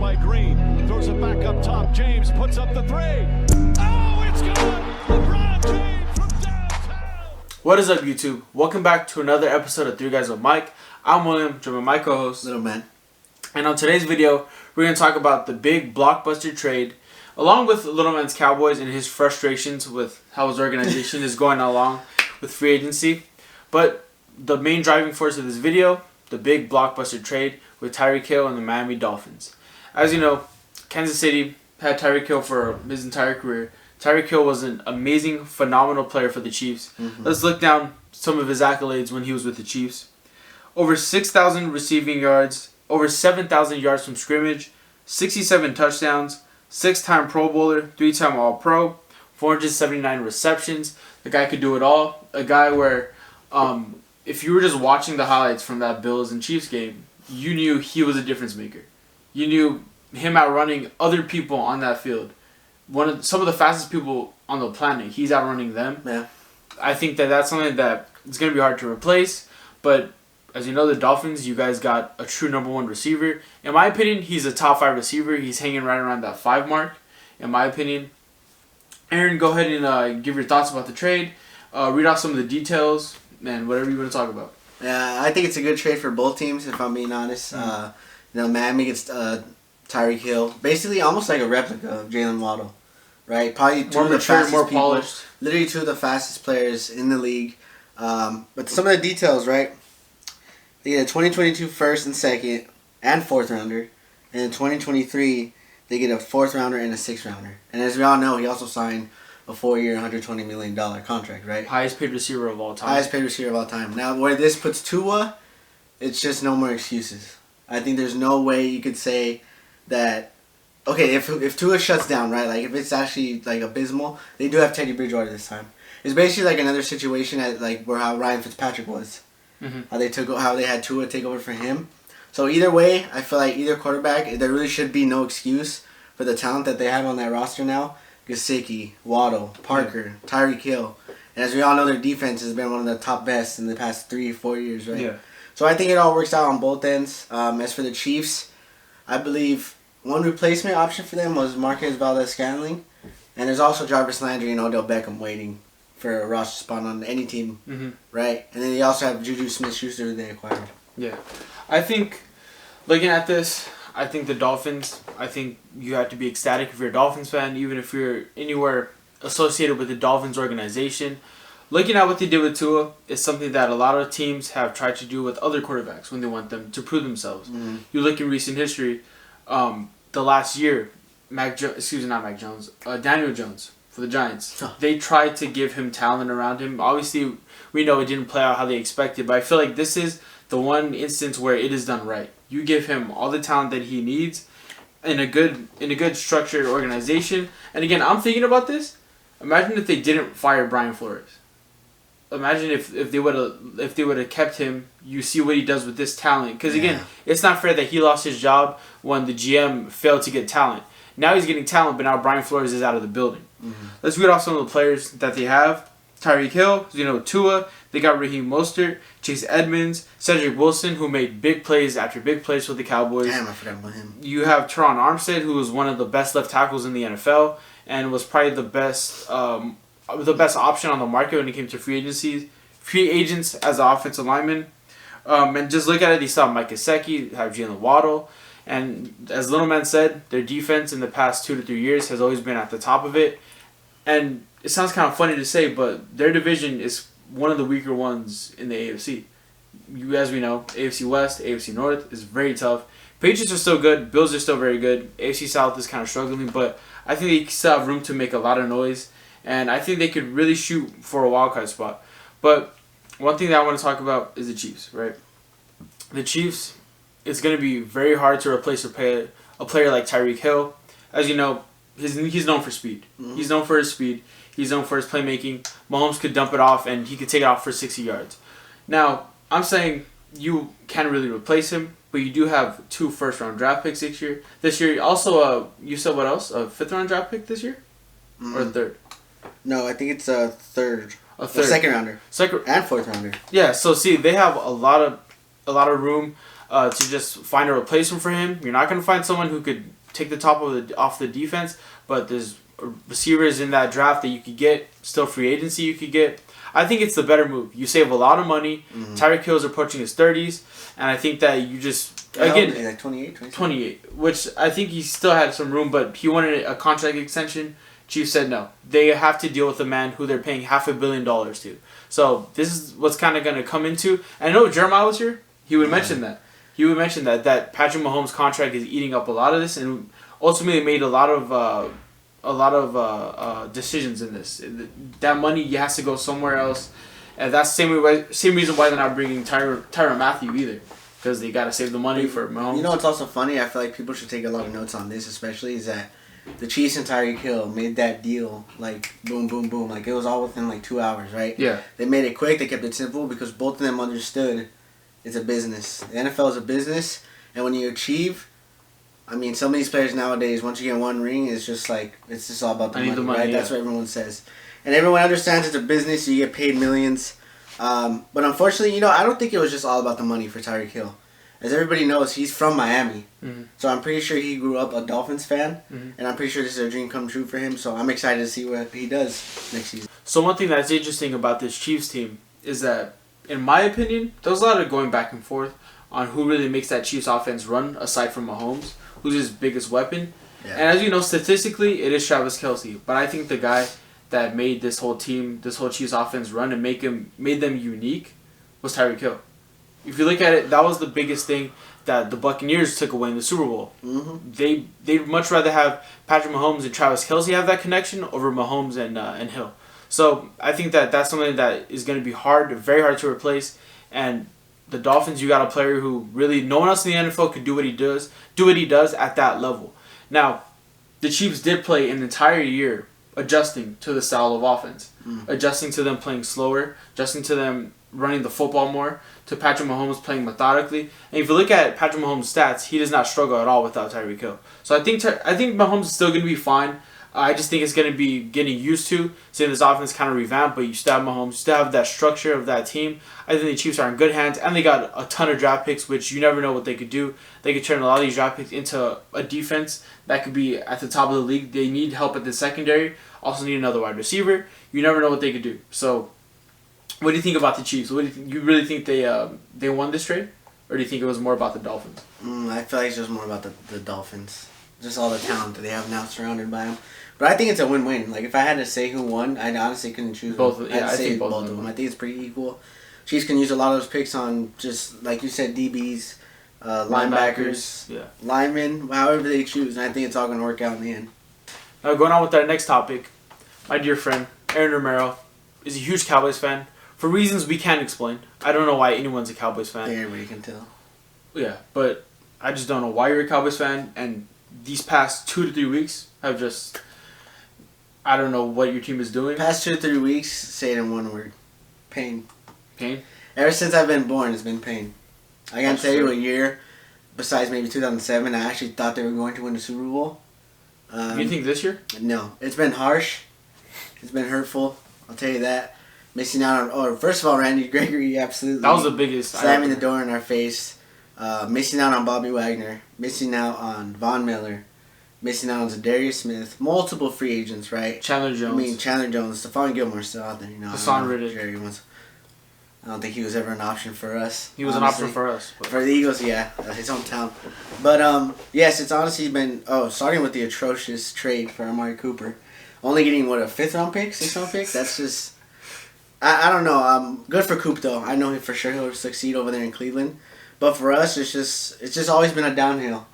by Green. Throws it back up top. James puts up the three. Oh, it's good! LeBron James from downtown. What is up, YouTube? Welcome back to another episode of Three Guys with Mike. I'm William, joined by my co-host, Little Man. And on today's video, we're going to talk about the big blockbuster trade, along with Little Man's Cowboys and his frustrations with how his organization is going along with free agency. But the main driving force of this video, the big blockbuster trade with Tyreek Hill and the Miami Dolphins. As you know, Kansas City had Tyreek Hill for his entire career. Tyreek Hill was an amazing, phenomenal player for the Chiefs. Let's look down some of his accolades when he was with the Chiefs. Over 6,000 receiving yards, over 7,000 yards from scrimmage, 67 touchdowns, 6-time Pro Bowler, 3-time All-Pro, 479 receptions. The guy could do it all. A guy where, if you were just watching the highlights from that Bills and Chiefs game, you knew he was a difference maker. You knew him outrunning other people on that field. Some of the fastest people on the planet, he's outrunning them. Yeah. I think that's something that is going to be hard to replace. But as you know, the Dolphins, you guys got a true number one receiver. In my opinion, he's a top 5 receiver. He's hanging right around that 5 mark, in my opinion. Aaron, go ahead and give your thoughts about the trade. Read off some of the details and whatever you want to talk about. Yeah, I think it's a good trade for both teams, if I'm being honest. Miami gets Tyreek Hill, basically almost like a replica of Jalen Waddle, right? Probably two of the fastest more people, polished. literally 2 of the fastest players in the league. But some of the details, right? They get a 2022 first and second and 4th rounder, and in 2023 they get a 4th rounder and a 6th rounder. And as we all know, he also signed a 4-year, $120 million contract, right? Highest paid receiver of all time. Highest paid receiver of all time. Now, where this puts Tua, it's just no more excuses. I think there's no way you could say that, okay, if Tua shuts down, right, like if it's actually like abysmal, they do have Teddy Bridgewater this time. It's basically like another situation at like where how Ryan Fitzpatrick was. How they had Tua take over for him. So either way, I feel like either quarterback, there really should be no excuse for the talent that they have on that roster now. Gesicki, Waddle, Parker, Tyreek Hill. And as we all know, their defense has been one of the top best in the past 3-4 years, right? Yeah. So I think it all works out on both ends. As for the Chiefs, I believe one replacement option for them was Marquez Valdes-Scantling. And there's also Jarvis Landry and Odell Beckham waiting for a roster spot on any team, right? And then they also have Juju Smith-Schuster they acquired. Yeah. I think, looking at this, I think the Dolphins, I think you have to be ecstatic if you're a Dolphins fan, even if you're anywhere associated with the Dolphins organization. Looking at what they did with Tua is something that a lot of teams have tried to do with other quarterbacks when they want them to prove themselves. You look in recent history, the last year, Daniel Jones for the Giants. They tried to give him talent around him. Obviously, we know it didn't play out how they expected, but I feel like this is the one instance where it is done right. You give him all the talent that he needs in a good structured organization. And again, I'm thinking about this. Imagine if they didn't fire Brian Flores. Imagine if they would have kept him. You see what he does with this talent. Because again, it's not fair that he lost his job when the GM failed to get talent. Now he's getting talent, but now Brian Flores is out of the building. Let's read off some of the players that they have. Tyreek Hill, Tua. They got Raheem Mostert, Chase Edmonds, Cedric Wilson, who made big plays after big plays for the Cowboys. Damn, I forgot about him. You have Teron Armstead, who was one of the best left tackles in the NFL and was probably the best option on the market when it came to free agents as an offensive lineman. And just look at it, you saw Mike Gesicki, have Jalen Waddle. And as Little Man said, their defense in the past 2 to 3 years has always been at the top of it. And it sounds kind of funny to say, but their division is one of the weaker ones in the AFC. As we know, AFC West, AFC North is very tough. Patriots are still good. Bills are still very good. AFC South is kind of struggling, but I think they still have room to make a lot of noise. And I think they could really shoot for a wildcard spot. But one thing that I want to talk about is the Chiefs, right? The Chiefs, it's going to be very hard to replace a player like Tyreek Hill. As you know, he's known for speed. He's known for his speed. He's known for his playmaking. Mahomes could dump it off, and he could take it off for 60 yards. Now, I'm saying you can't really replace him, but you do have 2 first-round draft picks this year. Also, you said what else? A 5th-round draft pick this year? Or a 3rd? No, I think it's a 3rd. A 3rd. 2nd rounder. And 4th rounder. Yeah, so see, they have a lot of room to just find a replacement for him. You're not going to find someone who could take the top off the defense, but there's receivers in that draft that you could get, still free agency you could get. I think it's the better move. You save a lot of money. Tyreek Hill's approaching his 30s, and I think that you just again like 28, 28, which I think he still had some room, but he wanted a contract extension. Chiefs said no. They have to deal with a man who they're paying $500 million to. So this is what's kind of going to come into. And I know if Jeremiah was here, he would mention that. He would mention that Patrick Mahomes' contract is eating up a lot of this, and ultimately made a lot of decisions in this. That money has to go somewhere else, and that's the same reason why they're not bringing Tyrann Mathieu either, because they got to save the money for Mahomes. You know what's also funny? I feel like people should take a lot of notes on this, especially is that the Chiefs and Tyreek Hill made that deal like boom, boom, boom. Like it was all within like 2 hours, right? Yeah. They made it quick. They kept it simple because both of them understood it's a business. The NFL is a business, and when you achieve, I mean, some of these players nowadays, once you get one ring, it's just all about the money, right? Yeah. That's what everyone says. And everyone understands it's a business, you get paid millions. But unfortunately, I don't think it was just all about the money for Tyreek Hill. As everybody knows, he's from Miami. Mm-hmm. So I'm pretty sure he grew up a Dolphins fan. Mm-hmm. And I'm pretty sure this is a dream come true for him. So I'm excited to see what he does next season. So one thing that's interesting about this Chiefs team is that, in my opinion, there was a lot of going back and forth on who really makes that Chiefs offense run, aside from Mahomes, who's his biggest weapon. Yeah. And as you know, statistically, it is Travis Kelce. But I think the guy that made this whole team, this whole Chiefs offense run and made them unique was Tyreek Hill. If you look at it, that was the biggest thing that the Buccaneers took away in the Super Bowl. Mm-hmm. They'd much rather have Patrick Mahomes and Travis Kelce have that connection over Mahomes and Hill. So I think that's something that is going to be very hard to replace. And the Dolphins, you got a player who really no one else in the NFL could do what he does at that level. Now, the Chiefs did play an entire year adjusting to the style of offense, adjusting to them playing slower, adjusting to them running the football more, to Patrick Mahomes playing methodically. And if you look at Patrick Mahomes' stats, he does not struggle at all without Tyreek Hill. So I think Mahomes is still going to be fine. I just think it's going to be getting used to seeing this offense kind of revamped, but you still have Mahomes, you still have that structure of that team. I think the Chiefs are in good hands, and they got a ton of draft picks, which you never know what they could do. They could turn a lot of these draft picks into a defense that could be at the top of the league. They need help at the secondary, also need another wide receiver. You never know what they could do. So, what do you think about the Chiefs? What do you think? You really think they won this trade, or do you think it was more about the Dolphins? I feel like it's just more about the Dolphins. Just all the talent that they have now surrounded by them. But I think it's a win-win. Like, if I had to say who won, I honestly couldn't choose both. One. Yeah, I'd say think both of them. I think it's pretty equal. Chiefs can use a lot of those picks on just, like you said, DBs, linebackers, linemen, however they choose. And I think it's all going to work out in the end. Now, going on with our next topic, my dear friend, Aaron Romero, is a huge Cowboys fan. For reasons we can't explain. I don't know why anyone's a Cowboys fan. I think everybody can tell. Yeah, but I just don't know why you're a Cowboys fan. And these past 2 to 3 weeks have just... I don't know what your team is doing. Past 2 to 3 weeks, say it in one word. Pain. Pain? Ever since I've been born, it's been pain. I can't tell you a year, besides maybe 2007, I actually thought they were going to win the Super Bowl. You think this year? No. It's been harsh. It's been hurtful. I'll tell you that. Missing out on... first of all, Randy Gregory, absolutely. That was the biggest... Slamming the door in our face. Missing out on Bobby Wagner. Missing out on Von Miller. Missing out on Zadarius Smith. Multiple free agents, right? Chandler Jones. Chandler Jones. Stephon Gilmore's still out there. Hassan Reddick. I don't think he was ever an option for us. He was honestly an option for us. But. For the Eagles, yeah. His hometown. But, yes, it's honestly been... starting with the atrocious trade for Amari Cooper. Only getting, what, a 5th-round pick? 6th-round pick? That's just... I don't know. Good for Coop, though. I know for sure he'll succeed over there in Cleveland. But for us, it's just always been a downhill.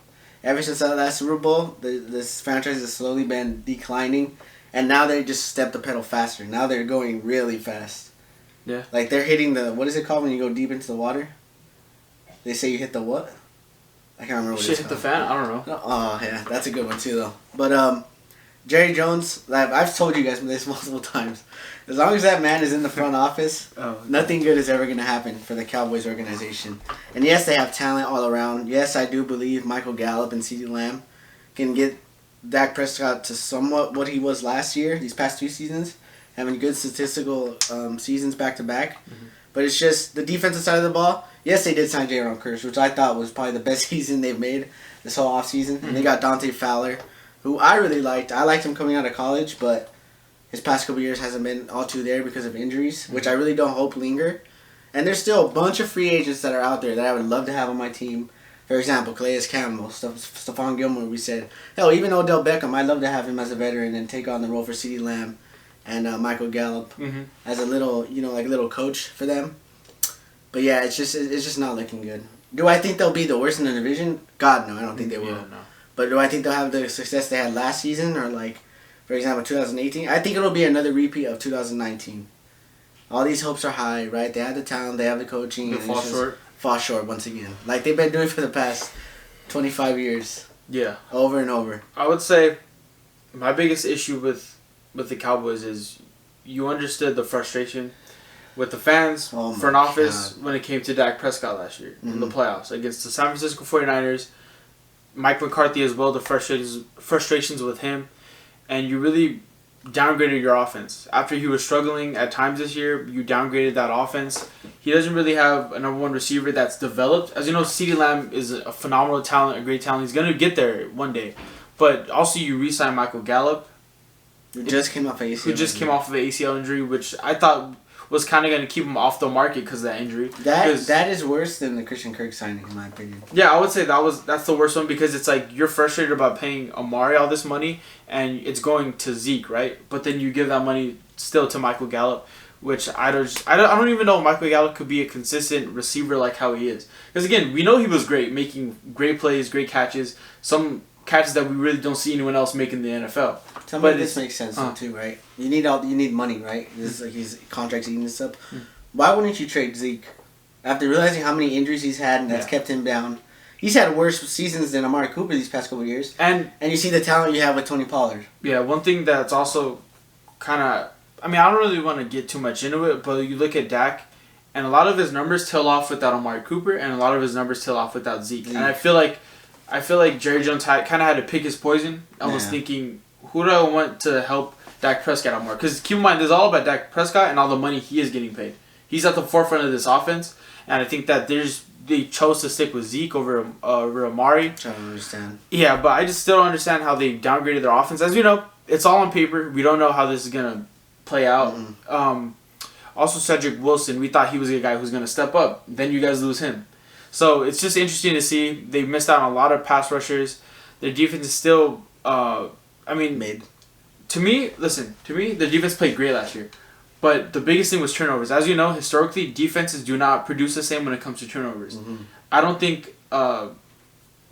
Ever since that Super Bowl, this franchise has slowly been declining. And now they just stepped the pedal faster. Now they're going really fast. Yeah. Like, they're hitting the... What is it called when you go deep into the water? They say you hit the what? I can't remember what it's called. Hit the fan? I don't know. Oh, yeah. That's a good one, too, though. But, Jerry Jones, I've told you guys this multiple times. As long as that man is in the front office, nothing good is ever going to happen for the Cowboys organization. And yes, they have talent all around. Yes, I do believe Michael Gallup and CeeDee Lamb can get Dak Prescott to somewhat what he was last year, these past 2 seasons, having good statistical seasons back-to-back. Mm-hmm. But it's just the defensive side of the ball. Yes, they did sign Jaron Kearse, which I thought was probably the best season they've made this whole offseason. And they got Dante Fowler, who I really liked. I liked him coming out of college, but his past couple years hasn't been all too there because of injuries, which I really don't hope linger. And there's still a bunch of free agents that are out there that I would love to have on my team. For example, Calais Campbell, Stephon Gilmore, we said. Hell, even Odell Beckham, I'd love to have him as a veteran and take on the role for CeeDee Lamb and Michael Gallup as a little, like a little coach for them. But yeah, it's just not looking good. Do I think they'll be the worst in the division? God, no, I don't think they will. Yeah, no. But do I think they'll have the success they had last season or for example, 2018? I think it'll be another repeat of 2019. All these hopes are high, right? They have the talent, they have the coaching. They fall short. Fall short once again. Like they've been doing for the past 25 years. Yeah. Over and over. I would say my biggest issue with the Cowboys is you understood the frustration with the fans, front office, when it came to Dak Prescott last year in the playoffs against the San Francisco 49ers. Mike McCarthy as well, the frustrations with him. And you really downgraded your offense. After he was struggling at times this year, you downgraded that offense. He doesn't really have a number one receiver that's developed. As you know, CeeDee Lamb is a phenomenal talent, a great talent. He's going to get there one day. But also you re-signed Michael Gallup. Who just came off of an ACL injury, which I thought was kind of going to keep him off the market because of that injury. That is worse than the Christian Kirk signing, in my opinion. Yeah, I would say that's the worst one because it's like you're frustrated about paying Amari all this money and it's going to Zeke, right? But then you give that money still to Michael Gallup, which I don't even know if Michael Gallup could be a consistent receiver like how he is. Because again, we know he was great, making great plays, great catches, some catches that we really don't see anyone else make in the NFL. Some of this makes sense too, right? You need money, right? This is like his contract's eating this up. Why wouldn't you trade Zeke? After realizing how many injuries he's had and that's kept him down. He's had worse seasons than Amari Cooper these past couple of years. And you see the talent you have with Tony Pollard. Yeah, one thing that's also kind of... I mean, I don't really want to get too much into it, but you look at Dak, and a lot of his numbers tail off without Amari Cooper, and a lot of his numbers tail off without Zeke. And I feel like Jerry Jones kind of had to pick his poison. I was thinking, who do I want to help Dak Prescott out more? Because keep in mind, this is all about Dak Prescott and all the money he is getting paid. He's at the forefront of this offense, and I think that they chose to stick with Zeke over Amari. I don't understand. Yeah, but I just still don't understand how they downgraded their offense. As you know, it's all on paper. We don't know how this is going to play out. Also, Cedric Wilson, we thought he was a guy who's going to step up. Then you guys lose him. So it's just interesting to see. They missed out on a lot of pass rushers. Their defense is still, mid. To me, the defense played great last year. But the biggest thing was turnovers. As you know, historically, defenses do not produce the same when it comes to turnovers. I don't think, why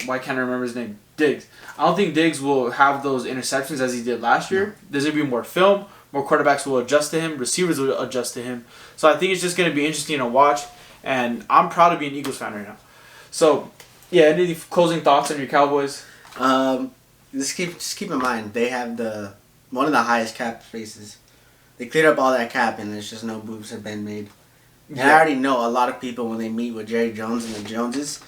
can't I remember his name? Diggs. I don't think Diggs will have those interceptions as he did last year. There's going to be more film. More quarterbacks will adjust to him. Receivers will adjust to him. So I think it's just going to be interesting to watch. And I'm proud to be an Eagles fan right now. So, yeah, any closing thoughts on your Cowboys? Just keep in mind, they have one of the highest cap spaces. They cleared up all that cap, and there's just no moves have been made. And I already know a lot of people, when they meet with Jerry Jones and the Joneses,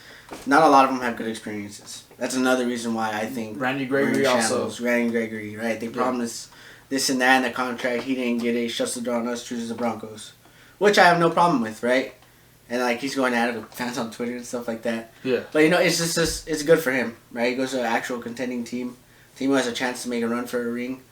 not a lot of them have good experiences. That's another reason why I think Randy Gregory also. Randy Gregory, right? They promised this and that in the contract. He didn't get it. Shuts the door on us, chooses the Broncos. Which I have no problem with, right? And he's going at it with fans on Twitter and stuff like that. Yeah. But it's just it's good for him, right? He goes to an actual contending team who has a chance to make a run for a ring,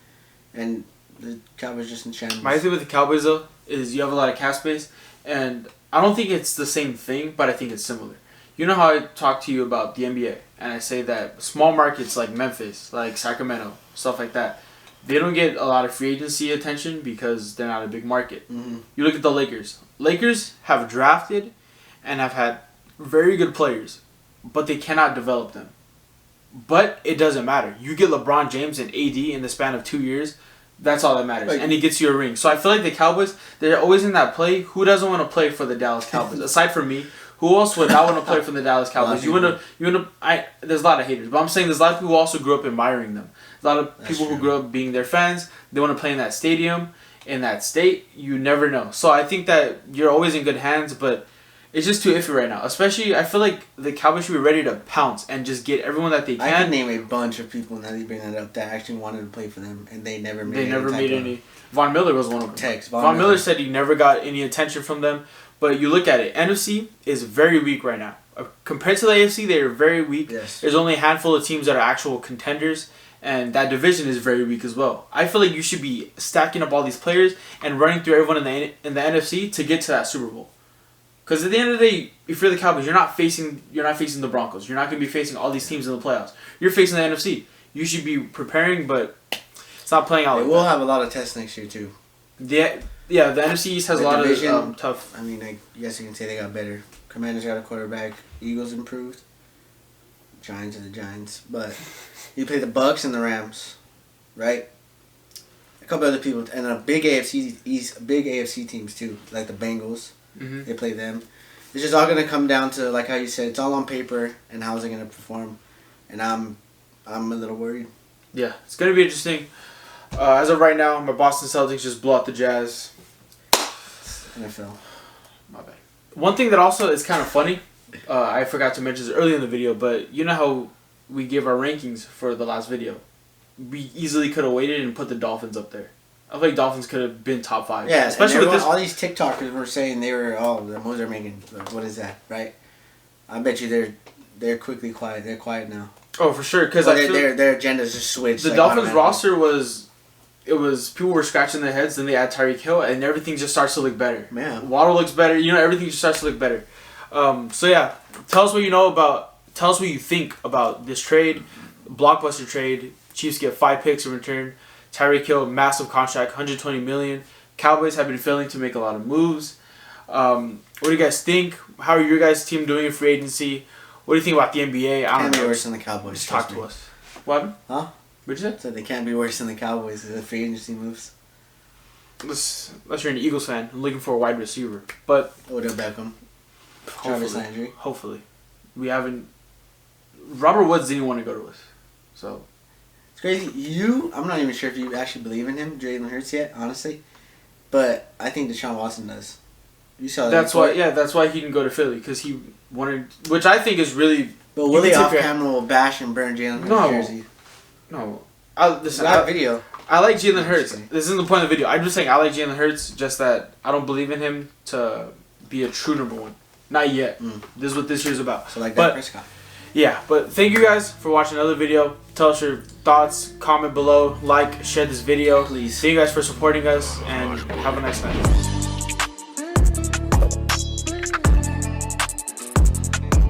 and the Cowboys just in shambles. My thing with the Cowboys though is you have a lot of cap space, and I don't think it's the same thing, but I think it's similar. You know how I talk to you about the NBA, and I say that small markets like Memphis, like Sacramento, stuff like that, they don't get a lot of free agency attention because they're not a big market. You look at the Lakers. Lakers have drafted and have had very good players, but they cannot develop them. But it doesn't matter. You get LeBron James and AD in the span of 2 years, that's all that matters. And he gets you a ring. So I feel like the Cowboys, they're always in that play. Who doesn't want to play for the Dallas Cowboys? Aside from me, who else would not want to play for the Dallas Cowboys? There's a lot of haters, but I'm saying there's a lot of people who also grew up admiring them. A lot of people who grew up being their fans. They want to play in that stadium, in that state. You never know. So I think that you're always in good hands, but it's just too iffy right now. Especially, I feel like the Cowboys should be ready to pounce and just get everyone that they can. I can name a bunch of people now that you bring that up that actually wanted to play for them, and they never made any. Von Miller was one of them. Von Miller said he never got any attention from them. But you look at it, NFC is very weak right now. Compared to the AFC, they are very weak. Yes. There's only a handful of teams that are actual contenders, and that division is very weak as well. I feel like you should be stacking up all these players and running through everyone in the NFC to get to that Super Bowl. Because at the end of the day, if you're the Cowboys, you're not facing the Broncos. You're not going to be facing all these teams in the playoffs. You're facing the NFC. You should be preparing, but it's not playing out like that. We'll have a lot of tests next year too. Yeah, the NFC East has a lot of tough. I mean, I guess you can say they got better. Commanders got a quarterback. Eagles improved. Giants are the Giants, but you play the Bucks and the Rams, right? A couple other people and a big AFC East, big AFC teams too, like the Bengals. Mm-hmm. They play them. It's just all gonna come down to, like how you said, it's all on paper and how's it gonna perform, and I'm a little worried. Yeah, it's gonna be interesting. As of right now, my Boston Celtics just blew out the Jazz. NFL. My bad. One thing that also is kind of funny, I forgot to mention this early in the video, but you know how we give our rankings for the last video? We easily could have waited and put the Dolphins up there. I feel like Dolphins could have been top 5. Yeah, especially with this. All these TikTokers were saying they were, the moves are making. What is that, right? I bet you they're quickly quiet. They're quiet now. Oh, for sure, because their agendas just switched. The Dolphins roster was people were scratching their heads. Then they add Tyreek Hill, and everything just starts to look better. Yeah, Waddle looks better. Everything just starts to look better. So yeah, tell us what you know about. Tell us what you think about this trade, blockbuster trade. Chiefs get 5 picks in return. Tyreek Hill, massive contract, $120 million. Cowboys have been failing to make a lot of moves. What do you guys think? How are your guys' team doing in free agency? What do you think about the NBA? I don't can't know. be worse than the Cowboys. Just talk to us. What happened? Huh? What'd you say? So they can't be worse than the Cowboys. The free agency moves. Unless you're an Eagles fan and looking for a wide receiver. But Odell Beckham. Travis Landry. Hopefully. We haven't... Robert Woods didn't want to go to us. So... It's crazy. I'm not even sure if you actually believe in him, Jalen Hurts, yet, honestly. But I think Deshaun Watson does. You saw that. That's why he didn't go to Philly, because he wanted... Which I think is really... But Willie off-camera will bash and burn Jalen Hurts' jersey. No. Video. I like Jalen Hurts. This isn't the point of the video. I'm just saying I like Jalen Hurts, just that I don't believe in him to be a true number 1. Not yet. This is what this year's about. So like that Prescott. Yeah, but thank you guys for watching another video. Tell us your thoughts, comment below, like, share this video. Please. Thank you guys for supporting us, and have a nice night.